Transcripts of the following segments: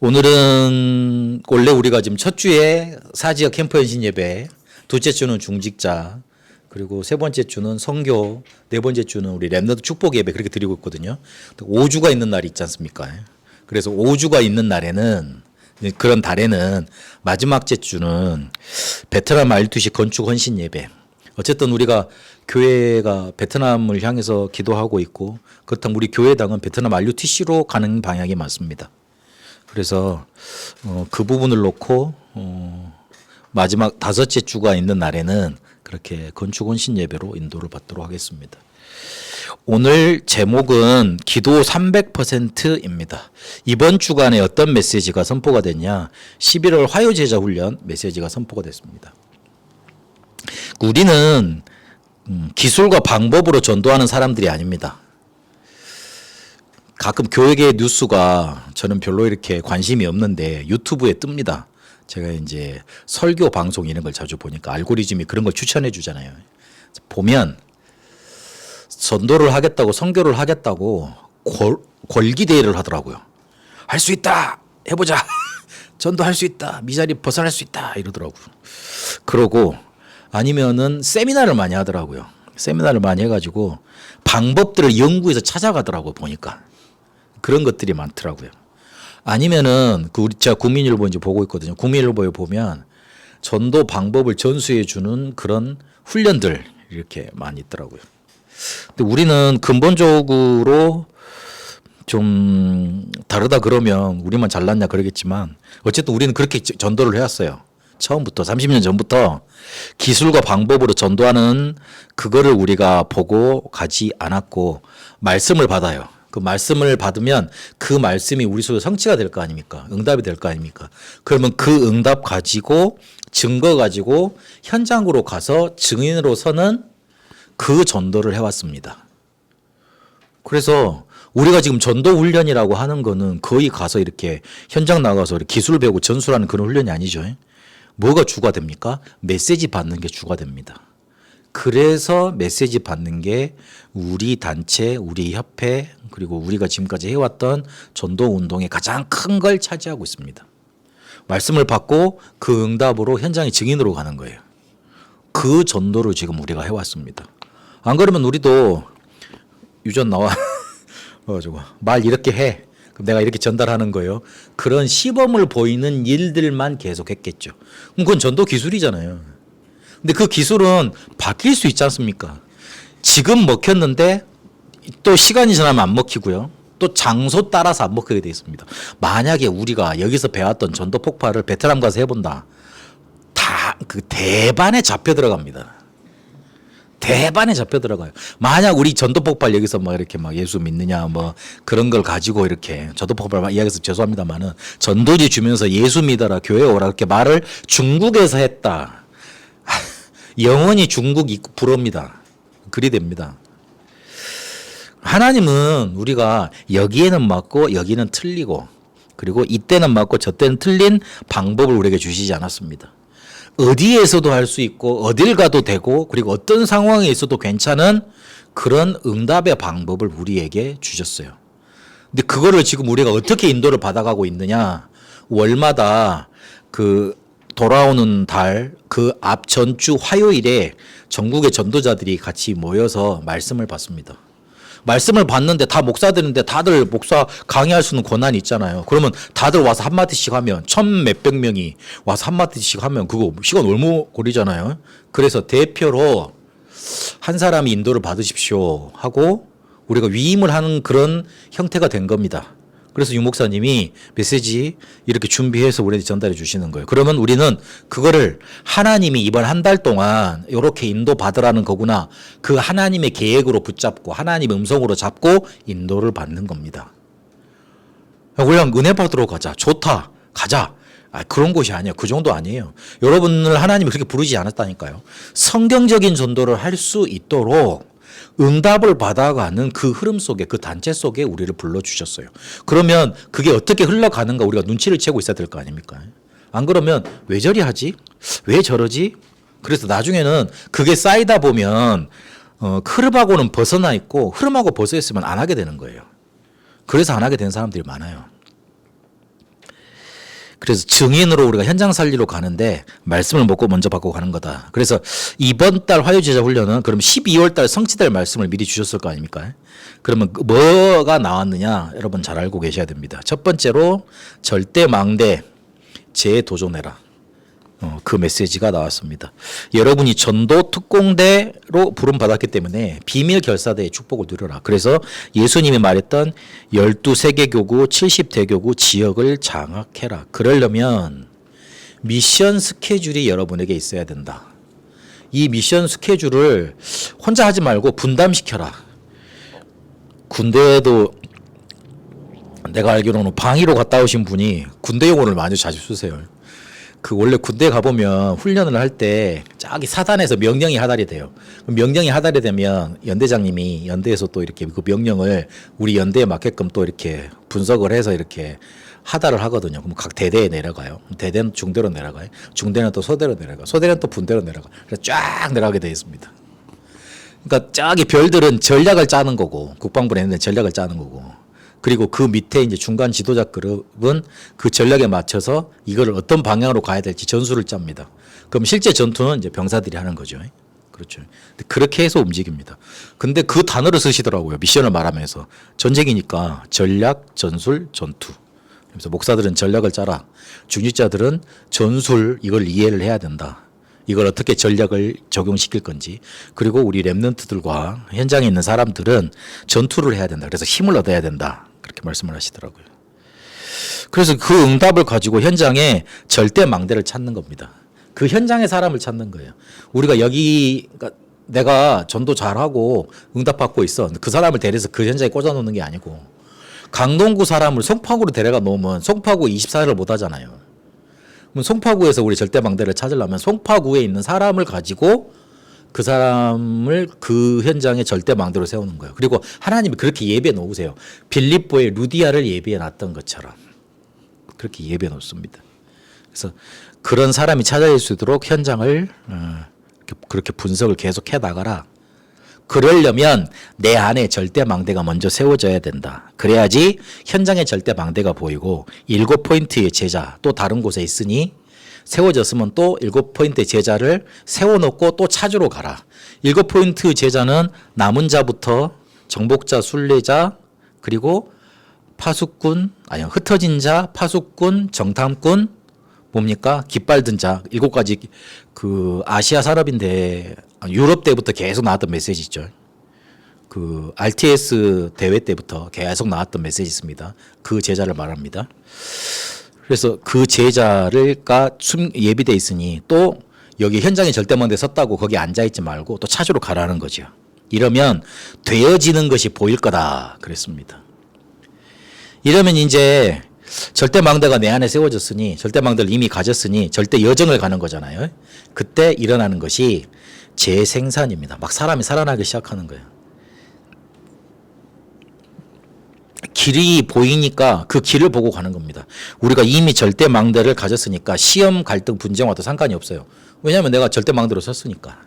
오늘은 원래 우리가 지금 첫 주에 사지역 캠프 연신 예배, 둘째 주는 중직자, 그리고 세 번째 주는 선교, 네 번째 주는 우리 렘넌트 축복 예배 그렇게 드리고 있거든요. 5주가 있는 날이 있지 않습니까? 그래서 5주가 있는 날에는 그런 달에는 마지막 주는 베트남 R2C 건축 헌신 예배. 어쨌든 우리가 교회가 베트남을 향해서 기도하고 있고 그렇다면 우리 교회당은 베트남 RUTC로 가는 방향이 맞습니다. 그래서 그 부분을 놓고 마지막 다섯째 주가 있는 날에는 그렇게 건축 헌신 예배로 인도를 받도록 하겠습니다. 오늘 제목은 기도 300%입니다. 이번 주간에 어떤 메시지가 선포가 됐냐? 11월 화요제자 훈련 메시지가 선포가 됐습니다. 우리는 기술과 방법으로 전도하는 사람들이 아닙니다. 가끔 교회계 뉴스가 저는 별로 이렇게 관심이 없는데 유튜브에 뜹니다. 제가 이제 설교 방송 이런 걸 자주 보니까 알고리즘이 그런 걸 추천해 주잖아요. 보면 전도를 하겠다고 선교를 하겠다고 권기대회를 하더라고요. 할 수 있다. 해보자. 전도할 수 있다. 미자리 벗어날 수 있다. 이러더라고요. 그러고 아니면은 세미나를 많이 하더라고요. 세미나를 많이 해가지고 방법들을 연구해서 찾아가더라고요. 보니까. 그런 것들이 많더라고요. 아니면은 제가 국민일보 이제 보고 있거든요. 국민일보에 보면 전도 방법을 전수해 주는 그런 훈련들 이렇게 많이 있더라고요. 근데 우리는 근본적으로 좀 다르다 그러면 우리만 잘났냐 그러겠지만 어쨌든 우리는 그렇게 전도를 해왔어요. 처음부터 30년 전부터 기술과 방법으로 전도하는 그거를 우리가 보고 가지 않았고 말씀을 받아요. 그 말씀을 받으면 그 말씀이 우리 속에 성취가 될 거 아닙니까? 응답이 될 거 아닙니까? 그러면 그 응답 가지고 증거 가지고 현장으로 가서 증인으로 서는 그 전도를 해왔습니다. 그래서 우리가 지금 전도 훈련이라고 하는 거는 거의 가서 이렇게 현장 나가서 기술 배우고 전수라는 그런 훈련이 아니죠. 뭐가 주가 됩니까? 메시지 받는 게 주가 됩니다. 그래서 메시지 받는 게 우리 단체, 우리 협회, 그리고 우리가 지금까지 해왔던 전도 운동의 가장 큰 걸 차지하고 있습니다. 말씀을 받고 그 응답으로 현장의 증인으로 가는 거예요. 그 전도를 지금 우리가 해왔습니다. 안 그러면 우리도 유전 나와 말 이렇게 해. 그럼 내가 이렇게 전달하는 거예요. 그런 시범을 보이는 일들만 계속 했겠죠. 그럼 그건 전도 기술이잖아요. 근데 그 기술은 바뀔 수 있지 않습니까? 지금 먹혔는데 또 시간이 지나면 안 먹히고요. 또 장소 따라서 안 먹히게 돼 있습니다. 만약에 우리가 여기서 배웠던 전도 폭발을 베트남 가서 해본다. 다 그 대반에 잡혀 들어갑니다. 대반에 잡혀 들어가요. 만약 우리 전도 폭발 여기서 막 이렇게 막 예수 믿느냐 뭐 그런 걸 가지고 이렇게 전도 폭발 이야기해서 죄송합니다만은 전도지 주면서 예수 믿어라 교회 오라 이렇게 말을 중국에서 했다. 영원히 중국 입국 불어입니다. 그리 됩니다. 하나님은 우리가 여기에는 맞고 여기는 틀리고 그리고 이때는 맞고 저때는 틀린 방법을 우리에게 주시지 않았습니다. 어디에서도 할 수 있고 어딜 가도 되고 그리고 어떤 상황에 있어도 괜찮은 그런 응답의 방법을 우리에게 주셨어요. 근데 그거를 지금 우리가 어떻게 인도를 받아가고 있느냐? 월마다 그 돌아오는 달 그 앞 전주 화요일에 전국의 전도자들이 같이 모여서 말씀을 받습니다. 말씀을 받는데 다 목사들인데 다들 목사 강의할 수 있는 권한이 있잖아요. 그러면 다들 와서 한마디씩 하면 1,000몇백 명이 와서 한마디씩 하면 그거 시간 얼마 걸리잖아요. 그래서 대표로 한 사람이 인도를 받으십시오 하고 우리가 위임을 하는 그런 형태가 된 겁니다. 그래서 유 목사님이 메시지 이렇게 준비해서 우리한테 전달해 주시는 거예요. 그러면 우리는 그거를 하나님이 이번 한 달 동안 이렇게 인도 받으라는 거구나. 그 하나님의 계획으로 붙잡고 하나님의 음성으로 잡고 인도를 받는 겁니다. 그냥 은혜 받으러 가자. 좋다. 가자. 그런 것이 아니에요. 그 정도 아니에요. 여러분을 하나님이 그렇게 부르지 않았다니까요. 성경적인 전도를 할 수 있도록 응답을 받아가는 그 흐름 속에 그 단체 속에 우리를 불러주셨어요. 그러면 그게 어떻게 흘러가는가 우리가 눈치를 채고 있어야 될 거 아닙니까? 안 그러면 왜 저리 하지? 왜 저러지? 그래서 나중에는 그게 쌓이다 보면 흐름하고는 벗어나 있고 흐름하고 벗어 있으면 안 하게 되는 거예요. 그래서 안 하게 된 사람들이 많아요. 그래서 증인으로 우리가 현장 살리러 가는데 말씀을 먹고 먼저 받고 가는 거다. 그래서 이번 달 화요제자 훈련은 그럼 12월 달 성취될 말씀을 미리 주셨을 거 아닙니까? 그러면 뭐가 나왔느냐 여러분 잘 알고 계셔야 됩니다. 첫 번째로 절대 망대 재도전해라. 그 메시지가 나왔습니다. 여러분이 전도 특공대로 부름받았기 때문에 비밀 결사대의 축복을 누려라. 그래서 예수님이 말했던 12세계교구 70대교구 지역을 장악해라. 그러려면 미션 스케줄이 여러분에게 있어야 된다. 이 미션 스케줄을 혼자 하지 말고 분담시켜라. 군대에도 내가 알기로는 방위로 갔다 오신 분이 군대 용어를 많이 자주 쓰세요. 그 원래 군대 가보면 훈련을 할 때 저기 사단에서 명령이 하달이 돼요. 명령이 하달이 되면 연대장님이 연대에서 또 이렇게 그 명령을 우리 연대에 맞게끔 또 이렇게 분석을 해서 이렇게 하달을 하거든요. 그럼 각 대대에 내려가요. 대대는 중대로 내려가요. 중대는 또 소대로 내려가. 소대는 또 분대로 내려가. 그래서 쫙 내려가게 되어 있습니다. 그러니까 저기 별들은 전략을 짜는 거고 국방부에 있는 전략을 짜는 거고. 그리고 그 밑에 이제 중간 지도자 그룹은 그 전략에 맞춰서 이거를 어떤 방향으로 가야 될지 전술을 짭니다. 그럼 실제 전투는 이제 병사들이 하는 거죠. 그렇죠. 그렇게 해서 움직입니다. 근데 그 단어를 쓰시더라고요. 미션을 말하면서. 전쟁이니까 전략, 전술, 전투. 그래서 목사들은 전략을 짜라. 중직자들은 전술 이걸 이해를 해야 된다. 이걸 어떻게 전략을 적용시킬 건지. 그리고 우리 랩런트들과 현장에 있는 사람들은 전투를 해야 된다. 그래서 힘을 얻어야 된다. 그렇게 말씀을 하시더라고요. 그래서 그 응답을 가지고 현장에 절대 망대를 찾는 겁니다. 그 현장의 사람을 찾는 거예요. 우리가 여기 그러니까 내가 전도 잘하고 응답받고 있어. 그 사람을 데려서 그 현장에 꽂아놓는 게 아니고 강동구 사람을 송파구로 데려가 놓으면 송파구 24일을 못 하잖아요. 그럼 송파구에서 우리 절대 망대를 찾으려면 송파구에 있는 사람을 가지고 그 사람을 그 현장에 절대 망대로 세우는 거예요. 그리고 하나님이 그렇게 예배해 놓으세요. 빌립보의 루디아를 예배해 놨던 것처럼 그렇게 예배해 놓습니다. 그래서 그런 사람이 찾아질 수 있도록 현장을 그렇게 분석을 계속 해 나가라. 그러려면 내 안에 절대 망대가 먼저 세워져야 된다. 그래야지 현장에 절대 망대가 보이고 7포인트의 제자 또 다른 곳에 있으니 세워졌으면 또 7포인트의 제자를 세워놓고 또 찾으러 가라. 7포인트 제자는 남은 자부터 정복자, 순례자, 그리고 파수꾼, 아니 흩어진 자, 파수꾼, 정탐꾼, 뭡니까? 깃발 든 자, 7가지 그 아시아 산업인데 유럽 때부터 계속 나왔던 메시지 있죠. 그 RTS 대회 때부터 계속 나왔던 메시지 있습니다. 그 제자를 말합니다. 그래서 그 제자를가 예비돼 있으니 또 여기 현장에 절대망대 섰다고 거기 앉아 있지 말고 또 찾으러 가라는 거죠. 이러면 되어지는 것이 보일 거다 그랬습니다. 이러면 이제 절대망대가 내 안에 세워졌으니 절대망대를 이미 가졌으니 절대 여정을 가는 거잖아요. 그때 일어나는 것이 재생산입니다. 막 사람이 살아나기 시작하는 거예요. 길이 보이니까 그 길을 보고 가는 겁니다. 우리가 이미 절대망대를 가졌으니까 시험, 갈등, 분쟁 와도 상관이 없어요. 왜냐하면 내가 절대망대로 섰으니까.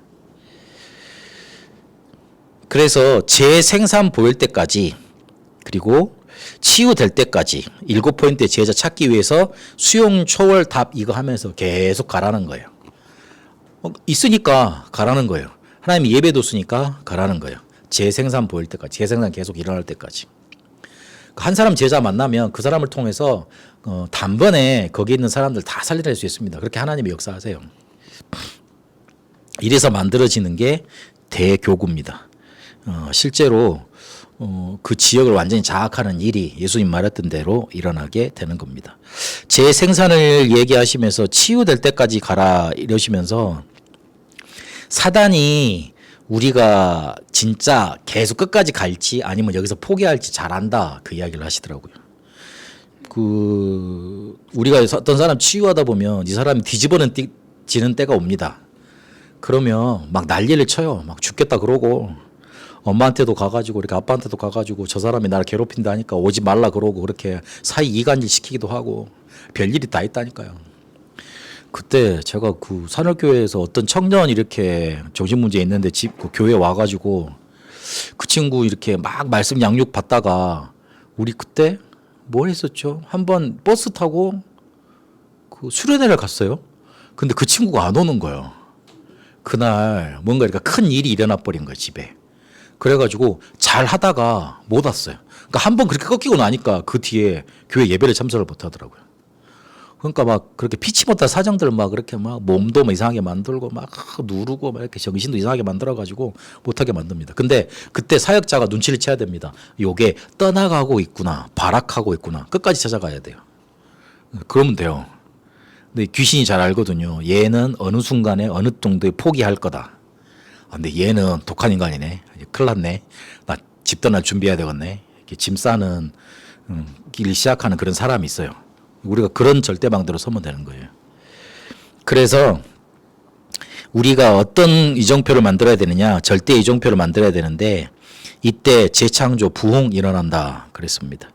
그래서 재생산 보일 때까지 그리고 치유될 때까지 7포인트의 제자 찾기 위해서 수용, 초월, 답 이거 하면서 계속 가라는 거예요. 있으니까 가라는 거예요. 하나님이 예배 뒀으니까 가라는 거예요. 재생산 보일 때까지, 재생산 계속 일어날 때까지. 한 사람 제자 만나면 그 사람을 통해서 단번에 거기 있는 사람들 다 살려낼 수 있습니다. 그렇게 하나님이 역사하세요. 이래서 만들어지는 게 대교구입니다. 실제로 그 지역을 완전히 장악하는 일이 예수님 말했던 대로 일어나게 되는 겁니다. 재생산을 얘기하시면서 치유될 때까지 가라 이러시면서 사단이 우리가 진짜 계속 끝까지 갈지 아니면 여기서 포기할지 잘 안다 그 이야기를 하시더라고요. 우리가 어떤 사람 치유하다 보면 이 사람이 뒤집어지는 때가 옵니다. 그러면 막 난리를 쳐요. 막 죽겠다 그러고 엄마한테도 가가지고 이렇게 아빠한테도 가가지고 저 사람이 나를 괴롭힌다 하니까 오지 말라 그러고 그렇게 사이 이간질 시키기도 하고 별일이 다 있다니까요. 그때 제가 그 산울교회에서 어떤 청년 이렇게 정신문제 있는데 그 교회 와가지고 그 친구 이렇게 막 말씀 양육 받다가 우리 그때 뭘 했었죠? 한번 버스 타고 그 수련회를 갔어요. 근데 그 친구가 안 오는 거예요. 그날 뭔가 이렇게 큰 일이 일어나 버린 거예요, 집에. 그래가지고 잘 하다가 못 왔어요. 그러니까 한 번 그렇게 꺾이고 나니까 그 뒤에 교회 예배를 참석을 못 하더라고요. 그러니까 막 그렇게 피치 못할 사정들 막 그렇게 막 몸도 막 이상하게 만들고 막 누르고 막 이렇게 정신도 이상하게 만들어가지고 못하게 만듭니다. 근데 그때 사역자가 눈치를 채야 됩니다. 요게 떠나가고 있구나, 발악하고 있구나. 끝까지 찾아가야 돼요. 그러면 돼요. 근데 귀신이 잘 알거든요. 얘는 어느 순간에 어느 정도에 포기할 거다. 근데 얘는 독한 인간이네. 큰일 났네. 나 집 떠날 준비해야 되겠네. 이렇게 짐 싸는 길 시작하는 그런 사람이 있어요. 우리가 그런 절대망대로 서면 되는 거예요. 그래서 우리가 어떤 이정표를 만들어야 되느냐, 절대 이정표를 만들어야 되는데 이때 재창조, 부흥 일어난다 그랬습니다.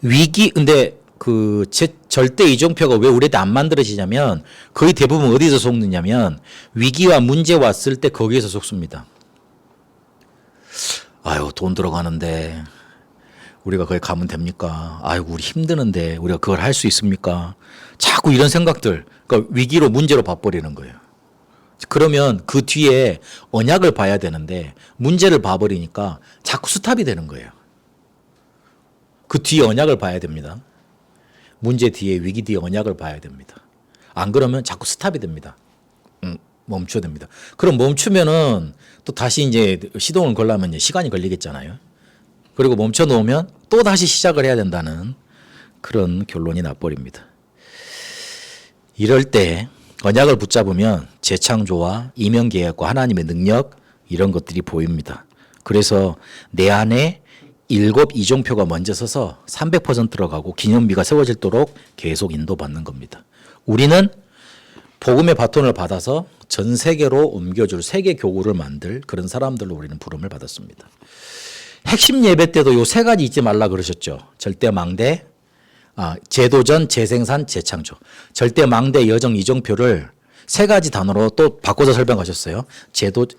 위기, 근데 그 절대 이정표가 왜 우리한테 안 만들어지냐면 거의 대부분 어디서 속느냐면 위기와 문제 왔을 때 거기에서 속습니다. 아유, 돈 들어가는데 우리가 거기 가면 됩니까? 아이고, 우리 힘드는데 우리가 그걸 할 수 있습니까? 자꾸 이런 생각들, 그러니까 위기로 문제로 봐버리는 거예요. 그러면 그 뒤에 언약을 봐야 되는데 문제를 봐버리니까 자꾸 스탑이 되는 거예요. 그 뒤에 언약을 봐야 됩니다. 문제 뒤에, 위기 뒤에 언약을 봐야 됩니다. 안 그러면 자꾸 스탑이 됩니다. 멈춰야 됩니다. 그럼 멈추면은 또 다시 이제 시동을 걸려면 시간이 걸리겠잖아요. 그리고 멈춰 놓으면 또 다시 시작을 해야 된다는 그런 결론이 나버립니다. 이럴 때 언약을 붙잡으면 재창조와 이면계약과 하나님의 능력 이런 것들이 보입니다. 그래서 내 안에 7 이정표가 먼저 서서 300% 들어가고 기념비가 세워질도록 계속 인도받는 겁니다. 우리는 복음의 바톤을 받아서 전 세계로 옮겨줄 세계 교구를 만들 그런 사람들로 우리는 부름을 받았습니다. 핵심 예배 때도 요 3가지 잊지 말라 그러셨죠. 절대망대, 재도전, 재생산, 재창조. 절대망대, 여정, 이정표를 3가지 단어로 또 바꿔서 설명하셨어요.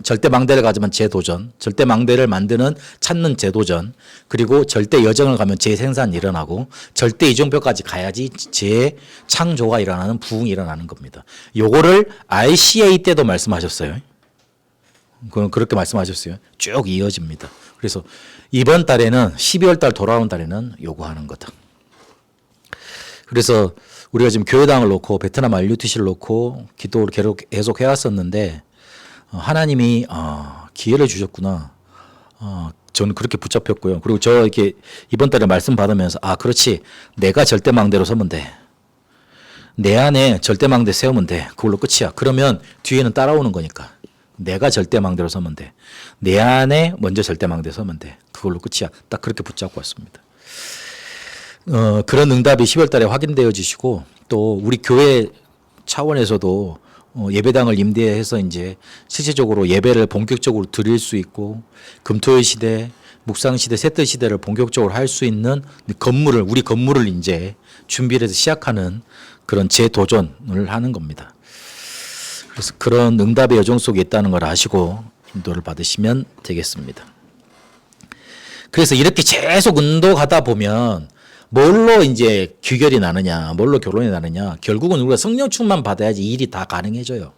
절대망대를 가지면 재도전, 절대망대를 만드는 찾는 재도전, 그리고 절대 여정을 가면 재생산이 일어나고 절대 이정표까지 가야지 재창조가 일어나는 부흥이 일어나는 겁니다. 요거를 RCA 때도 말씀하셨어요. 그렇게 말씀하셨어요. 쭉 이어집니다. 그래서 이번 달에는 12월 달 돌아온 달에는 요구하는 거다. 그래서 우리가 지금 교회당을 놓고 베트남 RUTC를 놓고 기도를 계속 해왔었는데 하나님이 기회를 주셨구나. 저는 그렇게 붙잡혔고요. 그리고 저 이렇게 이번 달에 말씀 받으면서 그렇지. 내가 절대망대로 서면 돼. 내 안에 절대망대 세우면 돼. 그걸로 끝이야. 그러면 뒤에는 따라오는 거니까. 내가 절대망대로 서면 돼. 내 안에 먼저 절대망대 서면 돼. 그걸로 끝이야. 딱 그렇게 붙잡고 왔습니다. 그런 응답이 10월 달에 확인되어지시고 또 우리 교회 차원에서도 예배당을 임대해서 이제 실질적으로 예배를 본격적으로 드릴 수 있고 금토일 시대, 묵상 시대, 새뜰 시대를 본격적으로 할 수 있는 우리 건물을 이제 준비를 해서 시작하는 그런 재도전을 하는 겁니다. 그래서 그런 응답의 여정 속에 있다는 걸 아시고 인도를 받으시면 되겠습니다. 그래서 이렇게 계속 운동하다 보면 뭘로 이제 귀결이 나느냐, 뭘로 결론이 나느냐, 결국은 우리가 성령 충만 받아야지 일이 다 가능해져요.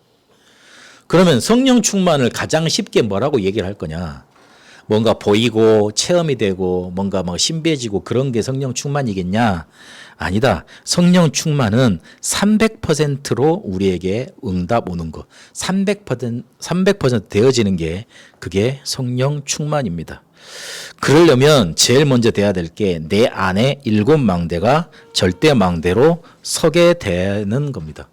그러면 성령 충만을 가장 쉽게 뭐라고 얘기를 할 거냐? 뭔가 보이고 체험이 되고 뭔가 막 신비해지고 그런 게 성령 충만이겠냐? 아니다. 성령 충만은 300%로 우리에게 응답 오는 거. 300% 되어지는 게 그게 성령 충만입니다. 그러려면 제일 먼저 돼야 될 게 내 안에 7망대가 절대망대로 서게 되는 겁니다.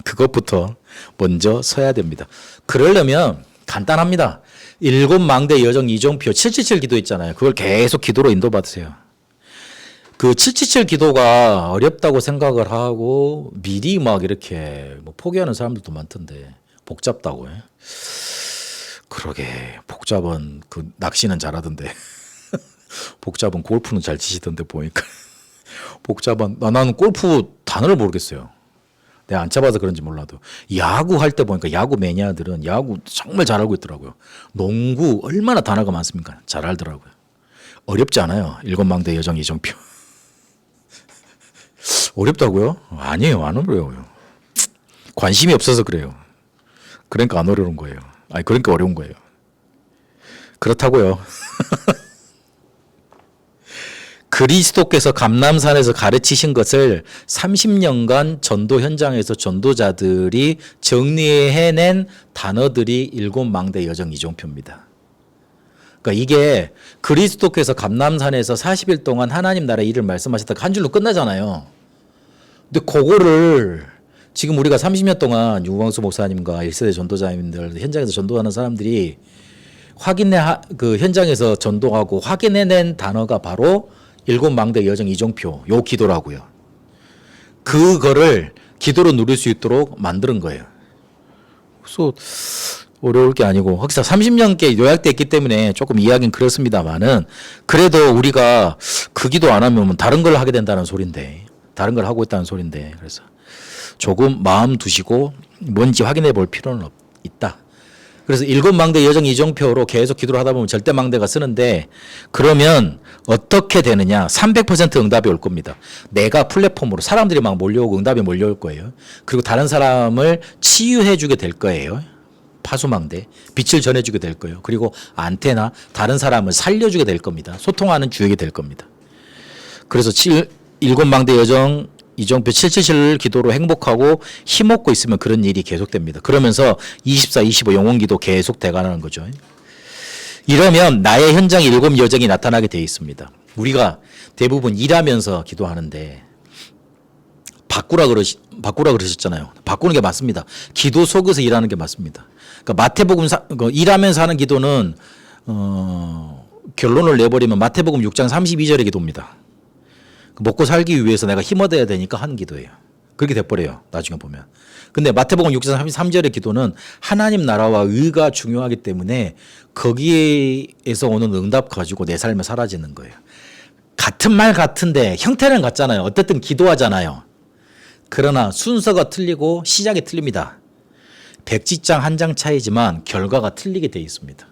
그것부터 먼저 서야 됩니다. 그러려면 간단합니다. 7망대 여정 이정표 777 기도 있잖아요. 그걸 계속 기도로 인도받으세요. 그 777 기도가 어렵다고 생각을 하고 미리 막 이렇게 포기하는 사람들도 많던데 복잡다고 해. 그러게 복잡은 그 낚시는 잘하던데 복잡은 골프는 잘 치시던데 보니까 복잡한 나는 골프 단어를 모르겠어요. 내가 안 쳐봐서 그런지 몰라도 야구 할 때 보니까 야구 매니아들은 야구 정말 잘 알고 있더라고요. 농구 얼마나 단어가 많습니까? 잘 알더라고요. 어렵지 않아요. 7망대 여정 이정표. 어렵다고요? 아니에요. 안 어려워요. 관심이 없어서 그래요. 그러니까 안 어려운 거예요. 아니, 그러니까 어려운 거예요. 그렇다고요. 그리스도께서 감람산에서 가르치신 것을 30년간 전도 현장에서 전도자들이 정리해낸 단어들이 일곱 망대 여정 이종표입니다. 그러니까 이게 그리스도께서 감람산에서 40일 동안 하나님 나라의 일을 말씀하셨다가 한 줄로 끝나잖아요. 근데 그거를 지금 우리가 30년 동안 유광수 목사님과 1세대 전도자님들 현장에서 전도하는 사람들이 그 현장에서 전도하고 확인해낸 단어가 바로 일곱 망대 여정 이종표 요 기도라고요. 그거를 기도로 누릴 수 있도록 만드는 거예요. 그래서 어려울 게 아니고 혹시 30년께 요약돼 있기 때문에 조금 이야기는 그렇습니다만은 그래도 우리가 그 기도 안 하면 다른 걸 하게 된다는 소린데 다른 걸 하고 있다는 소린데 그래서 조금 마음 두시고 뭔지 확인해 볼 필요는 있다. 그래서 일곱 망대 여정 이종표로 계속 기도를 하다 보면 절대 망대가 쓰는데 그러면 어떻게 되느냐 300% 응답이 올 겁니다. 내가 플랫폼으로 사람들이 막 몰려오고 응답이 몰려올 거예요. 그리고 다른 사람을 치유해 주게 될 거예요. 파수망대 빛을 전해주게 될 거예요. 그리고 안테나 다른 사람을 살려주게 될 겁니다. 소통하는 주역이 될 겁니다. 그래서 일곱 망대 여정 이종표 777 기도로 행복하고 힘없고 있으면 그런 일이 계속됩니다. 그러면서 24, 25 영혼기도 계속 돼가는 거죠. 이러면 나의 현장 일곱 여정이 나타나게 되어 있습니다. 우리가 대부분 일하면서 기도하는데 바꾸라 그러셨잖아요. 바꾸는 게 맞습니다. 기도 속에서 일하는 게 맞습니다. 그러니까 마태복음 일하면서 하는 기도는 결론을 내버리면 마태복음 6장 32절의 기도입니다. 먹고 살기 위해서 내가 힘 얻어야 되니까 하는 기도예요. 그렇게 돼버려요. 나중에 보면. 근데 마태복음 6장 33절의 기도는 하나님 나라와 의가 중요하기 때문에 거기에서 오는 응답 가지고 내 삶에 사라지는 거예요. 같은 말 같은데 형태는 같잖아요. 어쨌든 기도하잖아요. 그러나 순서가 틀리고 시작이 틀립니다. 백지장 한 장 차이지만 결과가 틀리게 돼 있습니다.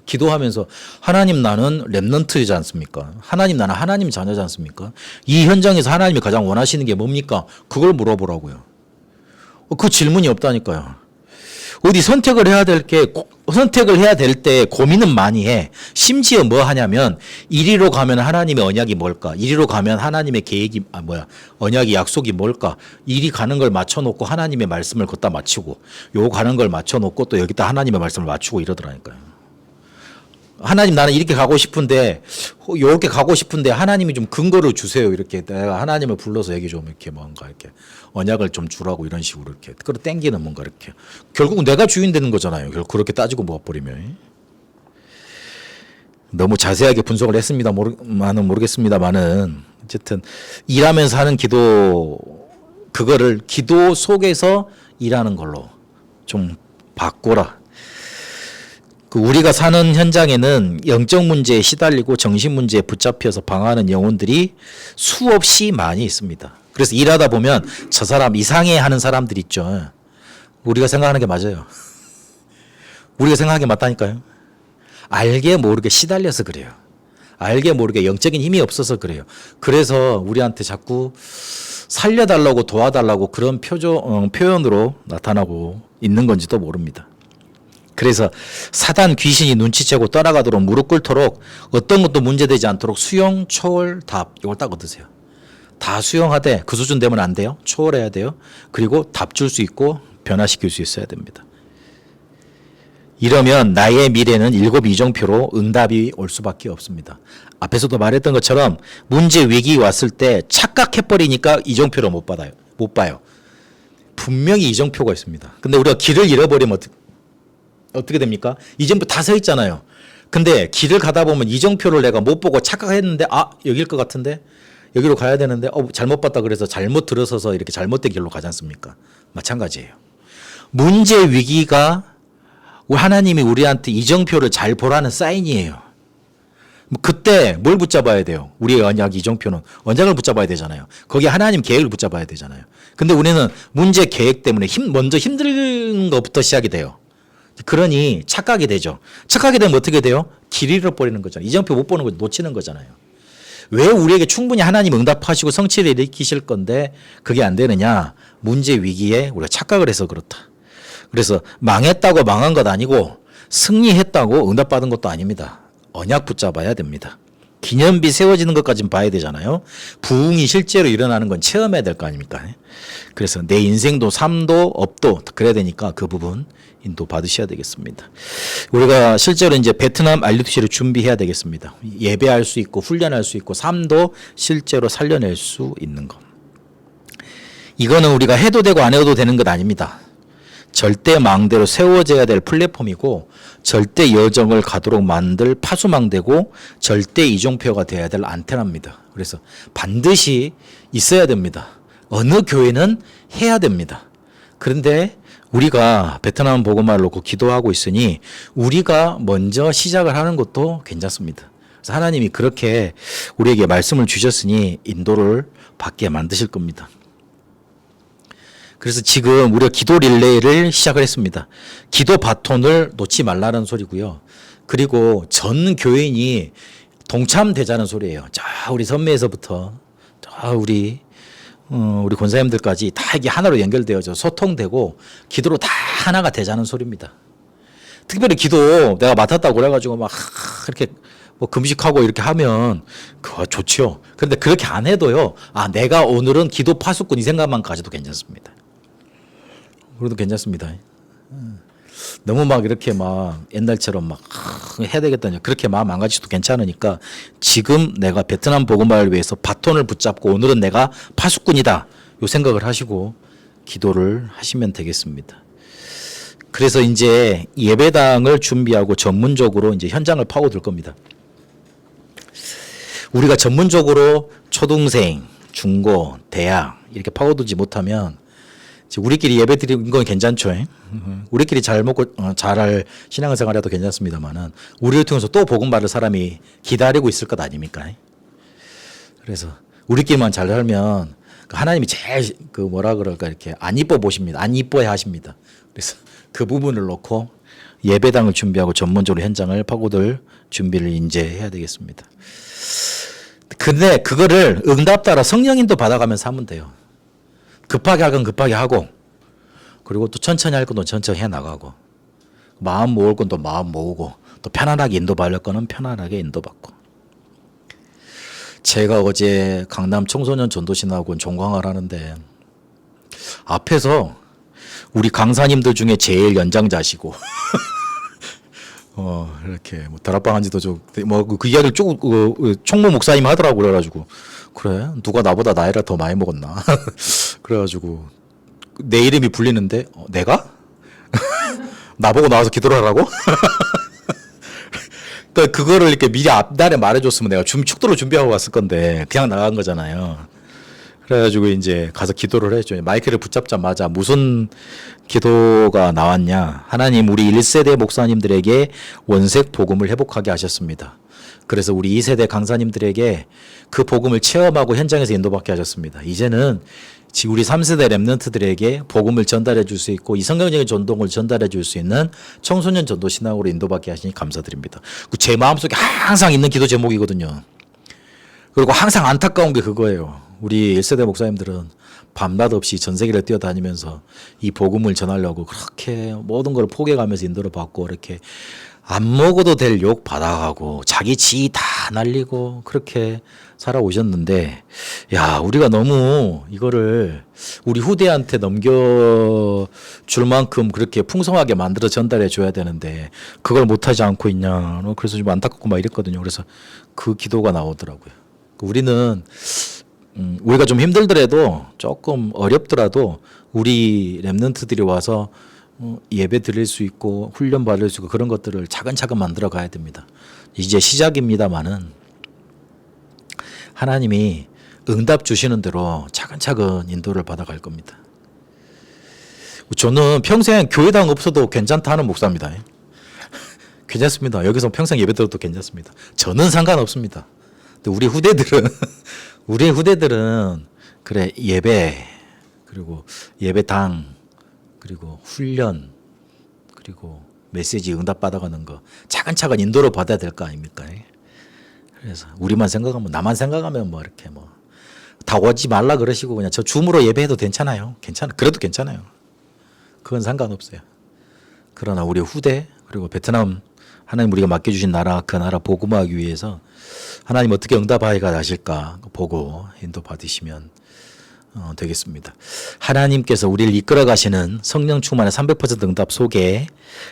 기도하면서 하나님 나는 렘넌트이지 않습니까? 하나님 나는 하나님 자녀지 않습니까? 이 현장에서 하나님이 가장 원하시는 게 뭡니까? 그걸 물어보라고요. 그 질문이 없다니까요. 어디 선택을 해야 될 때 고민은 많이 해. 심지어 뭐 하냐면 이리로 가면 하나님의 언약이 뭘까? 이리로 가면 하나님의 계획이 언약이 약속이 뭘까? 이리 가는 걸 맞춰놓고 하나님의 말씀을 걷다 맞추고 요 가는 걸 맞춰놓고 또 여기다 하나님의 말씀을 맞추고 이러더라니까요. 하나님 나는 이렇게 가고 싶은데 이렇게 가고 싶은데 하나님이 좀 근거를 주세요. 이렇게 내가 하나님을 불러서 여기 좀 이렇게 뭔가 이렇게 언약을 좀 주라고 이런 식으로 이렇게 그걸 땡기는 뭔가 이렇게 결국은 내가 주인 되는 거잖아요. 그렇게 따지고 모아버리면 너무 자세하게 분석을 했습니다. 모르겠습니다만은 어쨌든 일하면서 하는 기도 그거를 기도 속에서 일하는 걸로 좀 바꾸라. 우리가 사는 현장에는 영적 문제에 시달리고 정신 문제에 붙잡혀서 방황하는 영혼들이 수없이 많이 있습니다. 그래서 일하다 보면 저 사람 이상해 하는 사람들 있죠. 우리가 생각하는 게 맞아요. 우리가 생각하는 게 맞다니까요. 알게 모르게 시달려서 그래요. 알게 모르게 영적인 힘이 없어서 그래요. 그래서 우리한테 자꾸 살려달라고 도와달라고 그런 표현으로 나타나고 있는 건지도 모릅니다. 그래서 사단 귀신이 눈치채고 떠나가도록 무릎 꿇도록 어떤 것도 문제되지 않도록 수용, 초월, 답 이걸 딱 얻으세요. 다 수용하되 그 수준 되면 안 돼요. 초월해야 돼요. 그리고 답 줄 수 있고 변화시킬 수 있어야 됩니다. 이러면 나의 미래는 일곱 이정표로 응답이 올 수밖에 없습니다. 앞에서도 말했던 것처럼 문제 위기 왔을 때 착각해버리니까 이정표를 못 봐요. 분명히 이정표가 있습니다. 근데 우리가 길을 잃어버리면 어떻게 됩니까? 이정표 다 서 있잖아요. 근데 길을 가다 보면 이정표를 내가 못 보고 착각했는데 여길 것 같은데 여기로 가야 되는데 잘못 봤다 그래서 잘못 들어서서 이렇게 잘못된 길로 가지 않습니까? 마찬가지예요. 문제 위기가 하나님이 우리한테 이정표를 잘 보라는 사인이에요. 그때 뭘 붙잡아야 돼요? 우리의 언약 이정표는 언약을 붙잡아야 되잖아요. 거기에 하나님 계획을 붙잡아야 되잖아요. 근데 우리는 문제 계획 때문에 먼저 힘든 것부터 시작이 돼요. 그러니 착각이 되죠. 착각이 되면 어떻게 돼요? 길 잃어버리는 거잖아요. 이정표 못 보는 거 놓치는 거잖아요. 왜 우리에게 충분히 하나님 응답하시고 성취를 일으키실 건데 그게 안 되느냐? 문제 위기에 우리가 착각을 해서 그렇다. 그래서 망했다고 망한 것 아니고 승리했다고 응답받은 것도 아닙니다. 언약 붙잡아야 됩니다. 기념비 세워지는 것까지는 봐야 되잖아요. 부흥이 실제로 일어나는 건 체험해야 될 거 아닙니까? 그래서 내 인생도 삶도 업도 그래야 되니까 그 부분 인도 받으셔야 되겠습니다. 우리가 실제로 이제 베트남 RUTC를 준비해야 되겠습니다. 예배할 수 있고 훈련할 수 있고 삶도 실제로 살려낼 수 있는 것. 이거는 우리가 해도 되고 안 해도 되는 것 아닙니다. 절대 망대로 세워져야 될 플랫폼이고 절대 여정을 가도록 만들 파수망대고 절대 이종표가 되어야 될 안테나입니다. 그래서 반드시 있어야 됩니다. 어느 교회는 해야 됩니다. 그런데 우리가 베트남 복음화를 놓고 기도하고 있으니 우리가 먼저 시작을 하는 것도 괜찮습니다. 그래서 하나님이 그렇게 우리에게 말씀을 주셨으니 인도를 받게 만드실 겁니다. 그래서 지금 우리가 기도 릴레이를 시작을 했습니다. 기도 바톤을 놓지 말라는 소리고요. 그리고 전 교인이 동참되자는 소리예요. 자, 우리 선매에서부터 자, 우리 권사님들까지 다 이게 하나로 연결되어져 소통되고 기도로 다 하나가 되자는 소리입니다. 특별히 기도 내가 맡았다고 그래가지고 막 이렇게 뭐 금식하고 이렇게 하면 그거 좋죠. 그런데 그렇게 안 해도요. 아, 내가 오늘은 기도 파수꾼 이 생각만 가져도 괜찮습니다. 그래도 괜찮습니다. 너무 막 이렇게 막 옛날처럼 막 해야 되겠다 그렇게 마음 안 가지셔도 괜찮으니까 지금 내가 베트남 복음화를 위해서 바톤을 붙잡고 오늘은 내가 파수꾼이다 요 생각을 하시고 기도를 하시면 되겠습니다. 그래서 이제 예배당을 준비하고 전문적으로 이제 현장을 파고들 겁니다. 우리가 전문적으로 초등생, 중고, 대학 이렇게 파고들지 못하면 우리끼리 예배 드리는 건 괜찮죠. 우리끼리 잘 먹고 잘할 신앙생활 해도 괜찮습니다만은 우리를 통해서 또 복음 받을 사람이 기다리고 있을 것 아닙니까? 그래서 우리끼리만 잘 살면 하나님이 제일 그 뭐라 그럴까 이렇게 안 이뻐 보십니다. 안 이뻐해 하십니다. 그래서 그 부분을 놓고 예배당을 준비하고 전문적으로 현장을 파고들 준비를 이제 해야 되겠습니다. 근데 그거를 응답 따라 성령님도 받아가면서 하면 돼요. 급하게 할 건 급하게 하고 그리고 또 천천히 할 건 또 천천히 해나가고 마음 모을 건 또 마음 모으고 또 편안하게 인도받을 거는 편안하게 인도받고 제가 어제 강남 청소년 전도신학원 종강을 하는데 앞에서 우리 강사님들 중에 제일 연장자시고 이렇게 뭐 다락방 한지도 좀 뭐 그 이야기를 쭉 총무 목사님 하더라고 그래가지고 그래 누가 나보다 나이를 더 많이 먹었나 그래가지고 내 이름이 불리는데 내가 나보고 나와서 기도를 하라고 또 그거를 이렇게 미리 앞날에 말해줬으면 내가 축도로 준비하고 갔을 건데 그냥 나간 거잖아요. 그래가지고 이제 가서 기도를 했죠. 마이크를 붙잡자마자 무슨 기도가 나왔냐. 하나님 우리 1세대 목사님들에게 원색 복음을 회복하게 하셨습니다. 그래서 우리 2세대 강사님들에게 그 복음을 체험하고 현장에서 인도받게 하셨습니다. 이제는 우리 3세대 랩런트들에게 복음을 전달해 줄 수 있고 이 성경적인 전동을 전달해 줄 수 있는 청소년 전도 신앙으로 인도받게 하시니 감사드립니다. 제 마음속에 항상 있는 기도 제목이거든요. 그리고 항상 안타까운 게 그거예요. 우리 1세대 목사님들은 밤낮 없이 전 세계를 뛰어다니면서 이 복음을 전하려고 그렇게 모든 걸 포기해가면서 인도를 받고 이렇게 안 먹어도 될 욕 받아가고 자기 지 다 날리고 그렇게 살아오셨는데 야 우리가 너무 이거를 우리 후대한테 넘겨줄 만큼 그렇게 풍성하게 만들어 전달해 줘야 되는데 그걸 못하지 않고 있냐. 그래서 좀 안타깝고 막 이랬거든요. 그래서 그 기도가 나오더라고요. 우리는 우리가 좀 힘들더라도 조금 어렵더라도 우리 랩런트들이 와서 예배 드릴 수 있고 훈련 받을 수 있고 그런 것들을 차근차근 만들어 가야 됩니다. 이제 시작입니다만은 하나님이 응답 주시는 대로 차근차근 인도를 받아갈 겁니다. 저는 평생 교회당 없어도 괜찮다 하는 목사입니다. 괜찮습니다. 여기서 평생 예배 드려도 괜찮습니다. 저는 상관없습니다. 근데 우리 후대들은 그래 예배 그리고 예배당 그리고 훈련 그리고 메시지 응답 받아가는 거 차근차근 인도를 받아야 될 거 아닙니까? 그래서 우리만 생각하면 나만 생각하면 뭐 이렇게 뭐 다 오지 말라 그러시고 그냥 저 줌으로 예배해도 괜찮아요. 그래도 괜찮아요. 그건 상관없어요. 그러나 우리 후대 그리고 베트남 하나님 우리가 맡겨주신 나라 그 나라 복음화하기 위해서 하나님 어떻게 응답하기가 나실까 보고 인도 받으시면 되겠습니다. 하나님께서 우리를 이끌어 가시는 성령 충만의 300% 응답 속에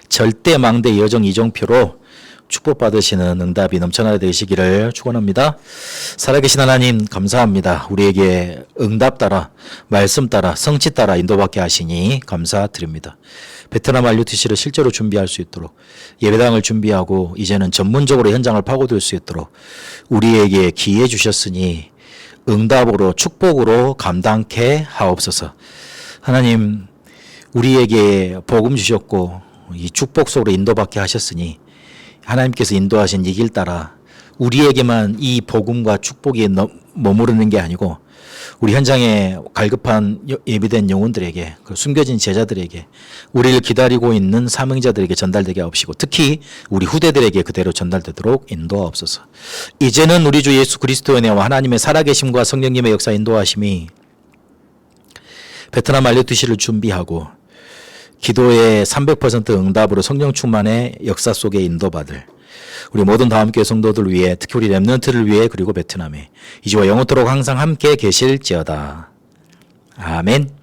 절대 망대 여정 이정표로 축복받으시는 응답이 넘쳐나게 되시기를 축원합니다. 살아계신 하나님 감사합니다. 우리에게 응답 따라 말씀 따라 성취 따라 인도받게 하시니 감사드립니다. 베트남 RUTC를 실제로 준비할 수 있도록 예배당을 준비하고 이제는 전문적으로 현장을 파고들 수 있도록 우리에게 기회 주셨으니 응답으로 축복으로 감당케 하옵소서. 하나님 우리에게 복음 주셨고 이 축복 속으로 인도받게 하셨으니 하나님께서 인도하신 이 길 따라 우리에게만 이 복음과 축복이 머무르는 게 아니고 우리 현장에 갈급한 예비된 영혼들에게 숨겨진 제자들에게 우리를 기다리고 있는 사명자들에게 전달되게 하옵시고 특히 우리 후대들에게 그대로 전달되도록 인도하옵소서. 이제는 우리 주 예수 그리스도의 은혜와 하나님의 살아계심과 성령님의 역사 인도하심이 베트남 RUTC를 준비하고 기도의 300% 응답으로 성령 충만의 역사 속에 인도받을 우리 모든 다음교회 성도들 위해 특히 우리 렘넌트를 위해 그리고 베트남에 이제와 영원토록 항상 함께 계실지어다. 아멘.